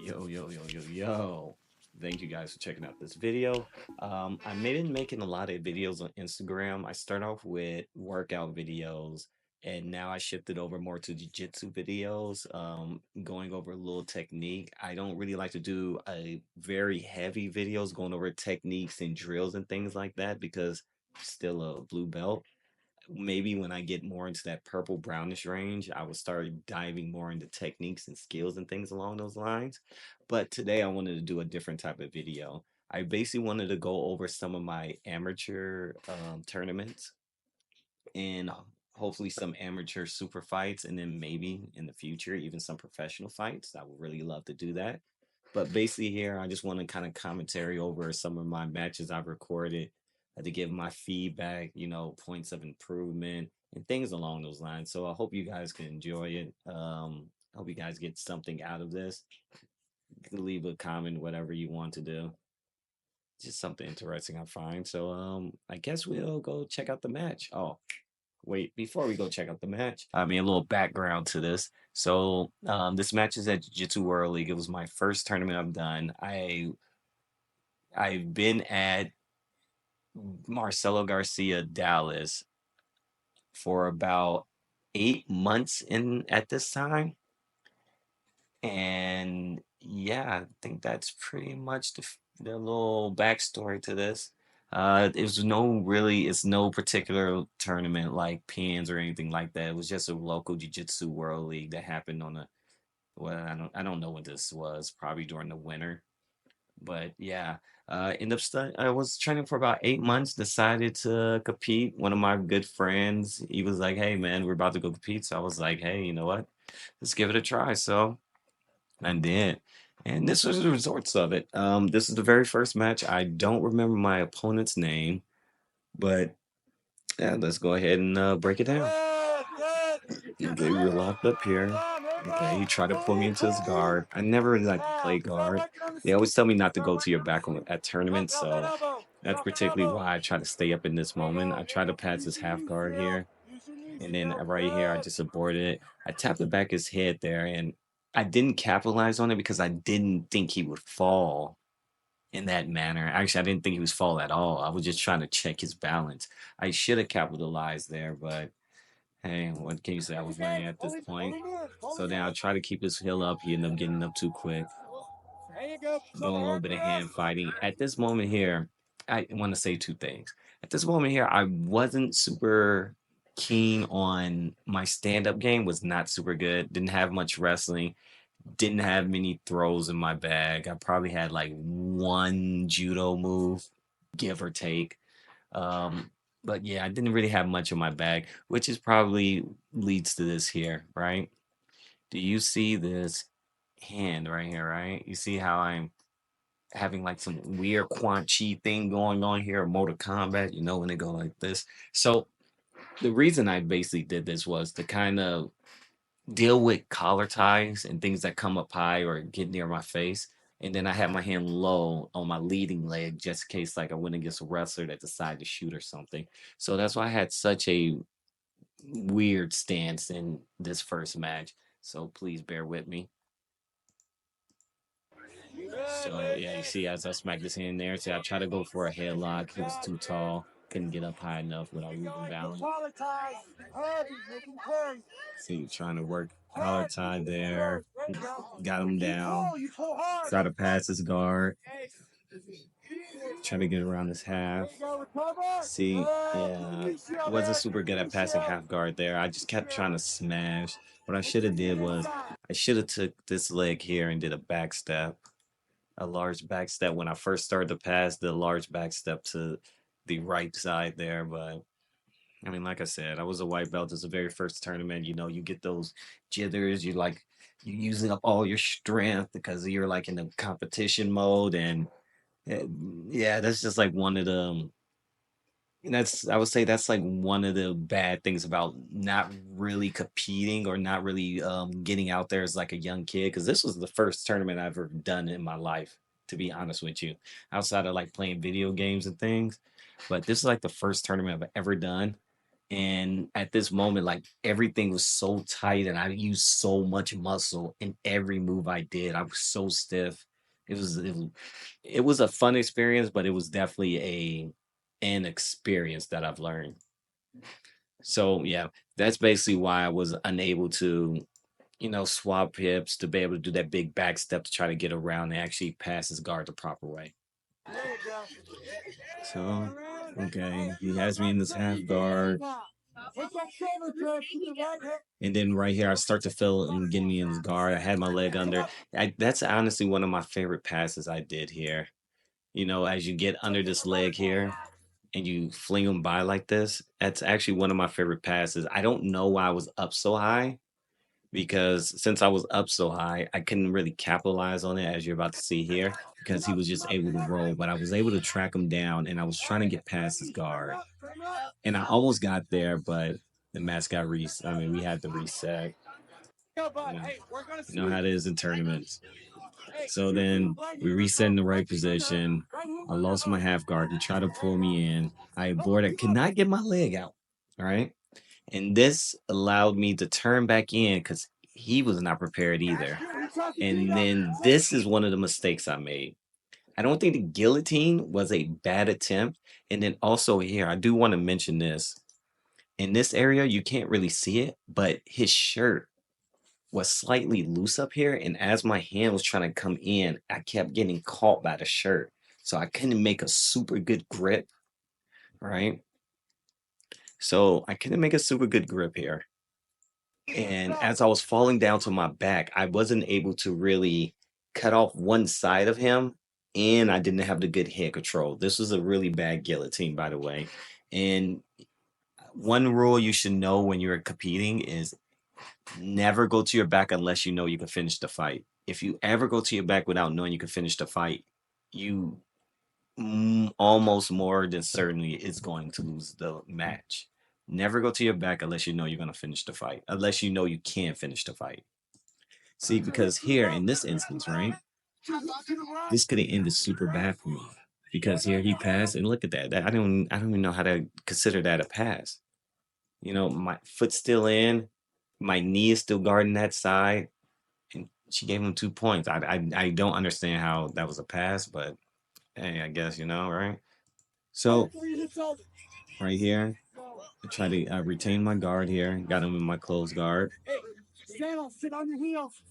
Yo, yo, yo, yo, yo. Thank you guys for checking out this video. I made it making a lot of videos on Instagram. I start off with workout videos, and now I shifted over more to jiu-jitsu videos, going over a little technique. I don't really like to do a very heavy videos going over techniques and drills and things like that because I'm still a blue belt. Maybe when I get more into that purple brownish range, I will start diving more into techniques and skills and things along those lines. But today I wanted to do a different type of video. I basically wanted to go over some of my amateur tournaments and hopefully some amateur super fights, and then maybe in the future, even some professional fights. I would really love to do that. But basically, here, I just want to kind of commentary over some of my matches I've recorded to give my feedback, points of improvement and things along those lines. So I hope you guys can enjoy it. I hope you guys get something out of this. You can leave a comment, whatever you want to do. Just something interesting I find. So I guess we'll go check out the match. Oh, wait, before we go check out the match, I mean, a little background to this. So, this match is at Jiu-Jitsu World League. It was my first tournament I've done. I've been at Marcelo Garcia Dallas for about 8 months in at this time. And yeah, I think that's pretty much the little backstory to this. It's no particular tournament like pins or anything like that. It was just a local jiu-jitsu world league that happened well, I don't know when this was, probably during the winter. But yeah, I was training for about 8 months, decided to compete. One of my good friends, he was like, "Hey man, we're about to go compete." So I was like, "Hey, you know what? Let's give it a try." So I did. And this was the results of it. This is the very first match. I don't remember my opponent's name, but yeah, let's go ahead and break it down. Okay, we're locked up here. Okay, he tried to pull me into his guard. I never really like to play guard. They always tell me not to go to your back at tournaments, so that's particularly why I try to stay up in this moment. I try to pass this half guard here, and then right here, I just aborted it. I tapped the back of his head there, and I didn't capitalize on it because I didn't think he would fall in that manner. Actually, I didn't think he was fall at all. I was just trying to check his balance. I should have capitalized there, but hey, what can you say? I was winning at this point. So now I try to keep his heel up. He ended up getting up too quick. Doing a little bit of hand fighting. At this moment here, I want to say two things. At this moment here, I wasn't super keen on my stand-up game, was not super good. Didn't have much wrestling, didn't have many throws in my bag. I probably had like one judo move, give or take. Um, but yeah, I didn't really have much in my bag, which is probably leads to this here, right? Do you see this hand right here, right? You see how I'm having like some weird Quan Chi thing going on here, or Mortal Kombat, when they go like this. So the reason I basically did this was to kind of deal with collar ties and things that come up high or get near my face. And then I had my hand low on my leading leg just in case like I went against a wrestler that decided to shoot or something. So that's why I had such a weird stance in this first match. So please bear with me. So yeah, you see, as I smacked his hand there, see, I tried to go for a headlock. He was too tall, couldn't get up high enough without losing balance. See, trying to work collar tie there, got him down. Try to pass his guard. Try to get around his half. See, yeah, wasn't super good at passing half guard there. I just kept trying to smash. What I should have did was I should have took this leg here and did a back step, a large back step when I first started to pass, the large back step to the right side there. But I mean, like I said, I was a white belt. It's the very first tournament. You get those jitters. You using up all your strength because you're like in the competition mode, and uh, yeah, that's just like one of the. That's I would say that's like one of the bad things about not really competing or not really getting out there as like a young kid. Because this was the first tournament I've ever done in my life, to be honest with you, outside of like playing video games and things. But this is like the first tournament I've ever done, And at this moment, like everything was so tight and I used so much muscle in every move I did. I was so stiff. It was a fun experience, but it was definitely an experience that I've learned. So yeah, that's basically why I was unable to, swap hips to be able to do that big back step to try to get around and actually pass his guard the proper way. So, okay, he has me in this half guard. And then right here, I start to feel him getting me in his guard. I had my leg under. That's honestly one of my favorite passes I did here. As you get under this leg here and you fling them by like this, that's actually one of my favorite passes. I don't know why I was up so high because since I was up so high, I couldn't really capitalize on it as you're about to see here because he was just able to roll. But I was able to track him down and I was trying to get past his guard. And I almost got there, but the match got reset. I mean, we had to reset. You know how it is in tournaments. So then we reset in the right position. I lost my half guard. He tried to pull me in. I aborted, could not get my leg out. All right. And this allowed me to turn back in because he was not prepared either. And then this is one of the mistakes I made. I don't think the guillotine was a bad attempt. And then also here, I do want to mention this. In this area, you can't really see it, but his shirt was slightly loose up here. And as my hand was trying to come in, I kept getting caught by the shirt. So I couldn't make a super good grip, right? So I couldn't make a super good grip here. And as I was falling down to my back, I wasn't able to really cut off one side of him. And I didn't have the good head control. This was a really bad guillotine, by the way. And one rule you should know when you're competing is never go to your back unless you know you can finish the fight. If you ever go to your back without knowing you can finish the fight, you almost more than certainly is going to lose the match. Never go to your back unless you know you're going to finish the fight, unless you know you can finish the fight. See, because here in this instance, right, this could have ended super bad for me because here he passed, and look at that. I don't even know how to consider that a pass. My foot's still in, my knee is still guarding that side, and she gave him 2 points. I don't understand how that was a pass, but hey, I guess right. So right here, I try to retain my guard here. Got him in my closed guard.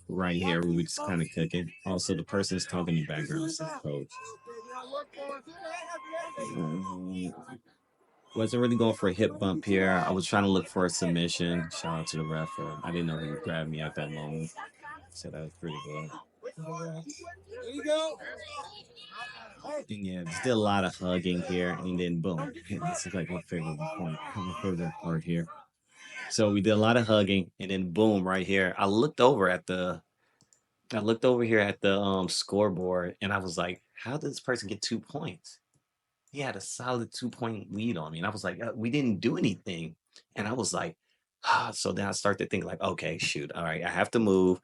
Right here, we just kind of cooking. Also, the person is talking in the background is the coach. Wasn't really going for a hip bump here. I was trying to look for a submission. Shout out to the ref. I didn't know he would grab me at that moment. So that was pretty good. And yeah, just did a lot of hugging here, and then boom. This is like my favorite point, my favorite part here. So we did a lot of hugging, and then boom, right here. I looked over here at the scoreboard, and I was like, "How did this person get 2 points?" He had a solid 2 point lead on me, and I was like, "We didn't do anything," and I was like, ah. So then I started to think like, "Okay, shoot, all right, I have to move."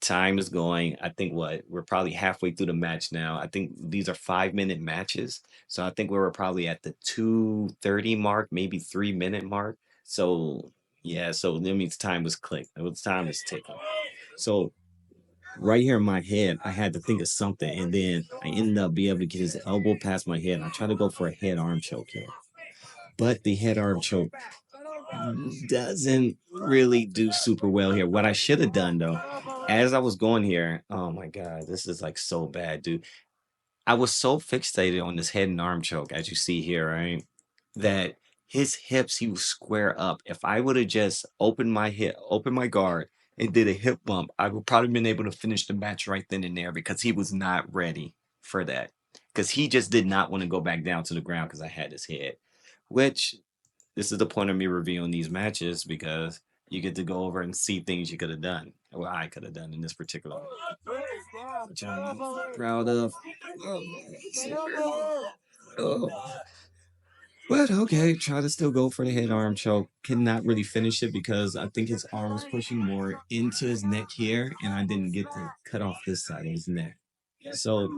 Time is going. I think we're probably halfway through the match now. I think these are 5-minute matches. So I think we were probably at the 2:30 mark, maybe 3-minute mark. So yeah, so that means time was clicked. It was time was ticking. So right here in my head, I had to think of something, and then I ended up being able to get his elbow past my head. And I tried to go for a head arm choke here, but the head arm choke doesn't really do super well here. What I should have done though, as I was going here, oh my god, this is like so bad, dude. I was so fixated on this head and arm choke, as you see here, right? That his hips, he was square up. If I would have just opened my hip, opened my guard, and did a hip bump, I would probably been able to finish the match right then and there because he was not ready for that. Because he just did not want to go back down to the ground because I had his head. Which this is the point of me reviewing these matches because you get to go over and see things you could have done. Well, I could have done in this particular one, which I'm proud of. Oh. But okay, try to still go for the head arm choke. Cannot really finish it because I think his arm was pushing more into his neck here, and I didn't get to cut off this side of his neck. So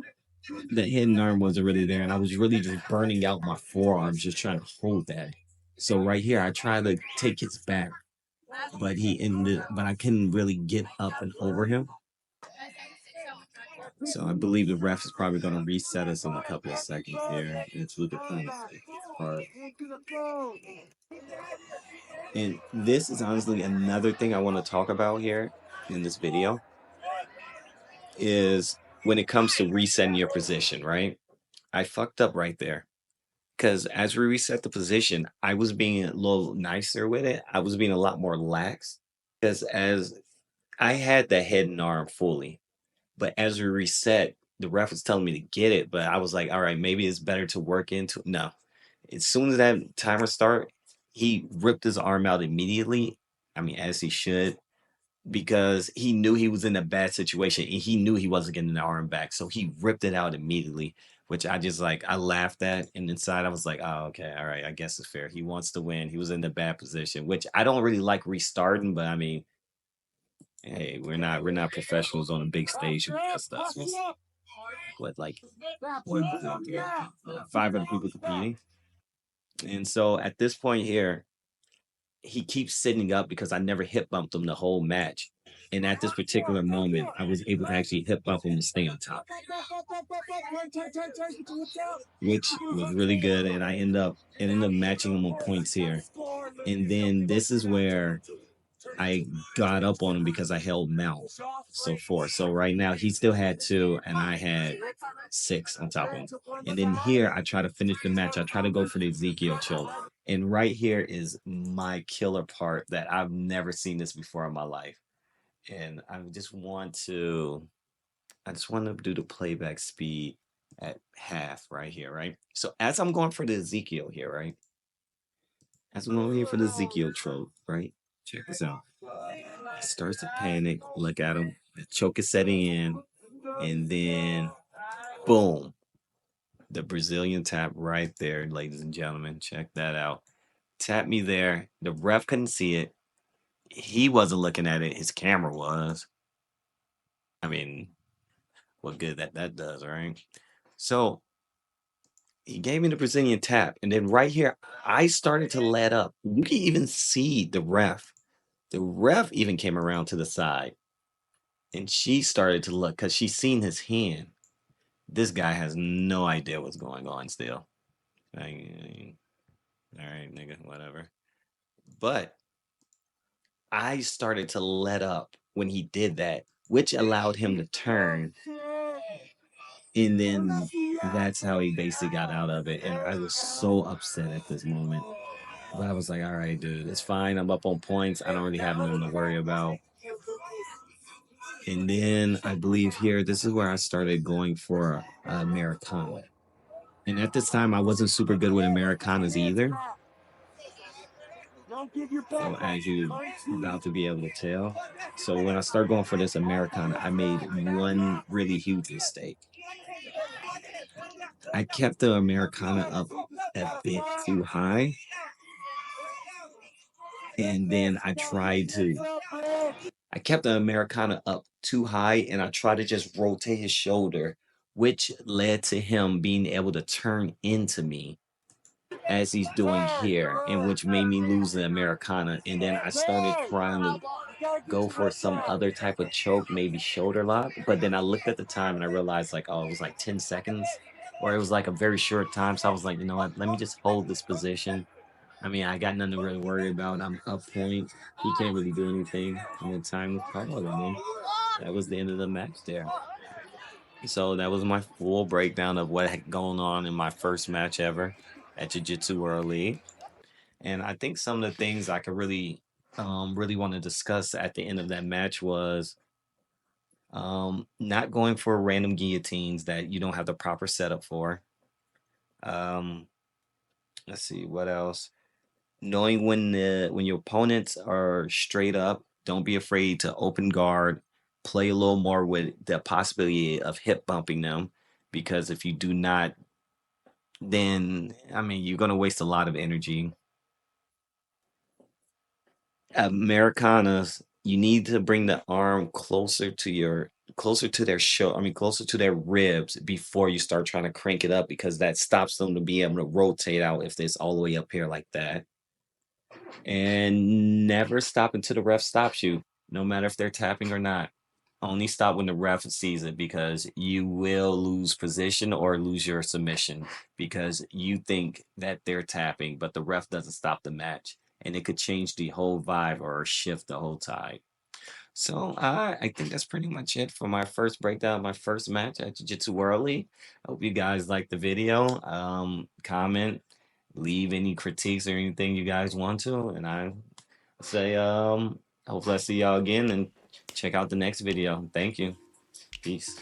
the head and arm wasn't really there, and I was really just burning out my forearms, just trying to hold that. So right here, I try to take his back, but I couldn't really get up and over him. So I believe the ref is probably going to reset us in a couple of seconds here. It's looking kind of hard. And this is honestly another thing I want to talk about here in this video is when it comes to resetting your position, right? I fucked up right there. Because as we reset the position, I was being a little nicer with it. I was being a lot more lax. Because as I had the head and arm fully, but as we reset, the ref was telling me to get it, but I was like, all right, maybe it's better to work into it. No. As soon as that timer start, he ripped his arm out immediately. I mean, as he should, because he knew he was in a bad situation and he knew he wasn't getting the arm back. So he ripped it out immediately, which I just like, I laughed at. And inside, I was like, oh, okay, all right, I guess it's fair. He wants to win. He was in a bad position, which I don't really like restarting, but I mean, hey, we're not professionals on a big stage with that stuff. What, like five other people competing? And so at this point here, he keeps sitting up because I never hip bumped him the whole match. And at this particular moment, I was able to actually hip bump him to stay on top, which was really good. And I ended up matching him on points here. And then this is where I got up on him because I held Mel. So four. So right now he still had two, and I had six on top of him. And then here I try to finish the match. I try to go for the Ezekiel choke. And right here is my killer part that I've never seen this before in my life. And I just want to do the playback speed at half right here, right? So as I'm going for the Ezekiel here, right? As I'm going here for the Ezekiel trope, right? Check this out. He starts to panic. Look at him. The choke is setting in. And then, boom. The Brazilian tap right there, ladies and gentlemen. Check that out. Tap me there. The ref couldn't see it. He wasn't looking at it. His camera was. I mean, what good that does, right? So he gave me the Brazilian tap. And then right here, I started to let up. You can even see the ref. The ref even came around to the side. And she started to look because she seen his hand. This guy has no idea what's going on still. All right, nigga, whatever. But I started to let up when he did that, which allowed him to turn. And then that's how he basically got out of it. And I was so upset at this moment. But I was like, all right, dude, it's fine. I'm up on points. I don't really have nothing to worry about. And then I believe here, this is where I started going for Americana. And at this time, I wasn't super good with Americanas either. So as you about to be able to tell. So when I start going for this Americana, I made one really huge mistake. I kept the Americana up a bit too high. And then I kept the Americana up too high and I tried to just rotate his shoulder, which led to him being able to turn into me as he's doing here, and which made me lose the Americana. And then I started trying to go for some other type of choke, maybe shoulder lock. But then I looked at the time and I realized like, oh, it was like 10 seconds, or it was like a very short time. So I was like, you know what? Let me just hold this position. I mean, I got nothing to really worry about. I'm up point. He can't really do anything. And then time was called. I mean, that was the end of the match there. So that was my full breakdown of what had going on in my first match ever at Jiu Jitsu World League. And I think some of the things I could really want to discuss at the end of that match was not going for random guillotines that you don't have the proper setup for. Um, let's see what else. Knowing when your opponents are straight up, don't be afraid to open guard, play a little more with the possibility of hip bumping them, because if you do not, then I mean you're gonna waste a lot of energy. Americanas, you need to bring the arm closer to their closer to their ribs before you start trying to crank it up, because that stops them to be able to rotate out if it's all the way up here like that. And never stop until the ref stops you, no matter if they're tapping or not. Only stop when the ref sees it, because you will lose position or lose your submission because you think that they're tapping, but the ref doesn't stop the match. And it could change the whole vibe or shift the whole tide. So I think that's pretty much it for my first breakdown, my first match at Jiu-Jitsu World League. I hope you guys liked the video. Comment, leave any critiques or anything you guys want to, and I say hopefully I see y'all again and check out the next video. Thank you. Peace.